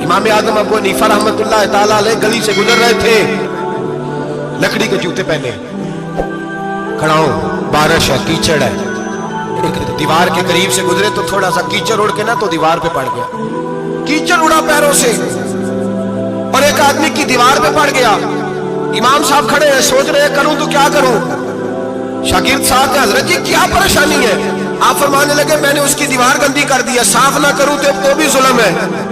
इमाम आदम अबू हनीफा रहमतुल्लाह ताला अलैह गली से गुजर रहे थे, लकड़ी के जूते पहने, खड़ा हूं, बारिश है, कीचड़ है, एक दीवार के करीब से गुजरे तो थोड़ा सा कीचड़ उड़ के ना तो दीवार पे पड़ गया, कीचड़ उड़ा पैरों से और एक आदमी की दीवार पे पड़ गया। इमाम साहब खड़े हैं, सोच रहे हैं करूं तो क्या करूं। शागिर्द साहब ने हजरत जी क्या परेशानी है? आप फरमाने लगे मैंने उसकी दीवार गंदी कर दी है, साफ ना करूं तो भी जुल्म है,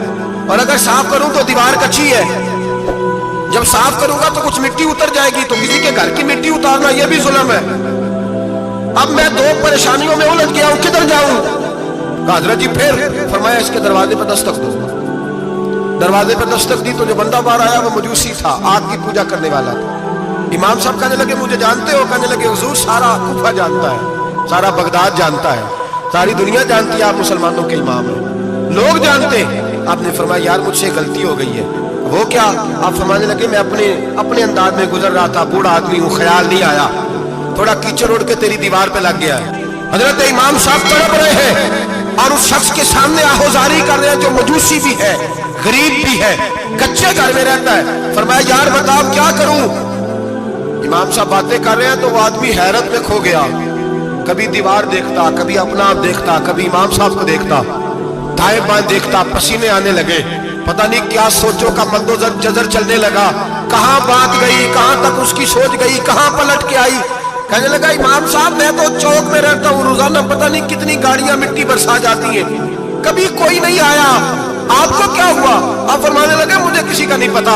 और अगर साफ करूं तो दीवार कच्ची है, जब साफ करूंगा तो कुछ मिट्टी उतर जाएगी, तो किसी के घर की मिट्टी उतारना यह भी जुल्म है। अब मैं दो परेशानियों में उलझ गया हूं, किधर जाऊं? हजरत जी फिर फरमाया इसके दरवाजे पर दस्तक दो। दरवाजे पर दस्तक दी तो जो बंदा बाहर आया वो मजूसी था, आग की पूजा करने वाला था। इमाम साहब कहने लगे मुझे जानते हो? कहने लगे हुजूर सारा कूफा जानता है, सारा बगदाद जानता है, सारी दुनिया जानती है आप मुसलमानों के इमाम हैं, लोग जानते हैं। आपने फरमाया यार मुझसे गलती हो गई है। वो क्या? आप फरमाने लगे मैं अपने अंदाज में गुजर रहा था, बूढ़ा आदमी हूँ, ख्याल नहीं आया, थोड़ा कीचड़ उड़ के तेरी दीवार पे लग गया है। हजरत इमाम साहब तड़प रहे हैं और उस शख्स के सामने आहोजारी कर रहे हैं जो मजूसी भी है, गरीब भी है, कच्चे घर में रहता है। फरमाया यार बताओ क्या करूं? इमाम साहब बातें कर रहे हैं तो वो आदमी हैरत में खो गया, कभी दीवार देखता, कभी अपना आप देखता, कभी इमाम साहब को देखता, दाएं बाएं देखता, पसीने आने लगे, पता नहीं क्या सोचों का मद्दोजर चलने लगा, कहां बात गई, कहां तक उसकी सोच गई, कहां पलट के आई। कहने लगा इमाम साहब मैं तो चौक में रहता हूँ, रोजाना पता नहीं कितनी गाड़ियां मिट्टी बरसा जाती हैं, कभी कोई नहीं आया, आपको क्या हुआ? आप फरमाने लगे मुझे किसी का नहीं पता,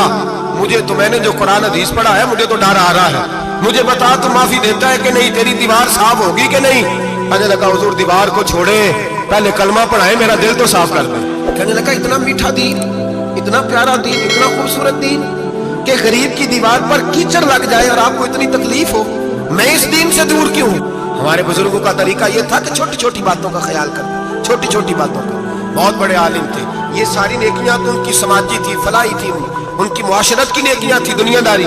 मुझे तो मैंने जो कुरान हदीस पढ़ा है मुझे तो डर आ रहा है, मुझे बता तू माफी देता है कि नहीं, तेरी दीवार साफ होगी कि नहीं? कहने लगा हुजूर दीवार को छोड़े, पहले कलमा पढ़ाए, मेरा दिल तो साफ कर दे। कहने लगा इतना मीठा दीन, इतना प्यारा दीन, इतना खूबसूरत दीन कि गरीब की दीवार पर कीचड़ लग जाए और आपको इतनी तकलीफ हो, मैं इस दीन से दूर क्यों? हमारे बुजुर्गों का तरीका यह था कि छोटी छोटी बातों का ख्याल कर, छोटी छोटी बातों का। बहुत बड़े आलिम थे, ये सारी नेकियां तो उनकी समाजी थी, फलाही थी, उनकी मुआशरत की नेकियां थी, दुनियादारी।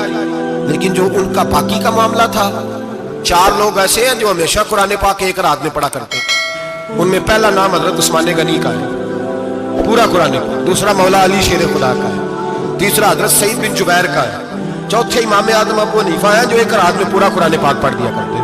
लेकिन जो उनका बाकी का मामला था, चार लोग ऐसे हैं जो हमेशा कुरान पाक एक रात में पढ़ा करते थे। उनमें पहला नाम हजरत उस्मान गनी का है, पूरा कुरान पाक, दूसरा मौला अली शेर खुदा का है, तीसरा हजरत सईद बिन जुबैर का है, चौथे इमाम आदम अबू हनीफा है जो एक रात में पूरा कुरान पाक पढ़ दिया करते थे।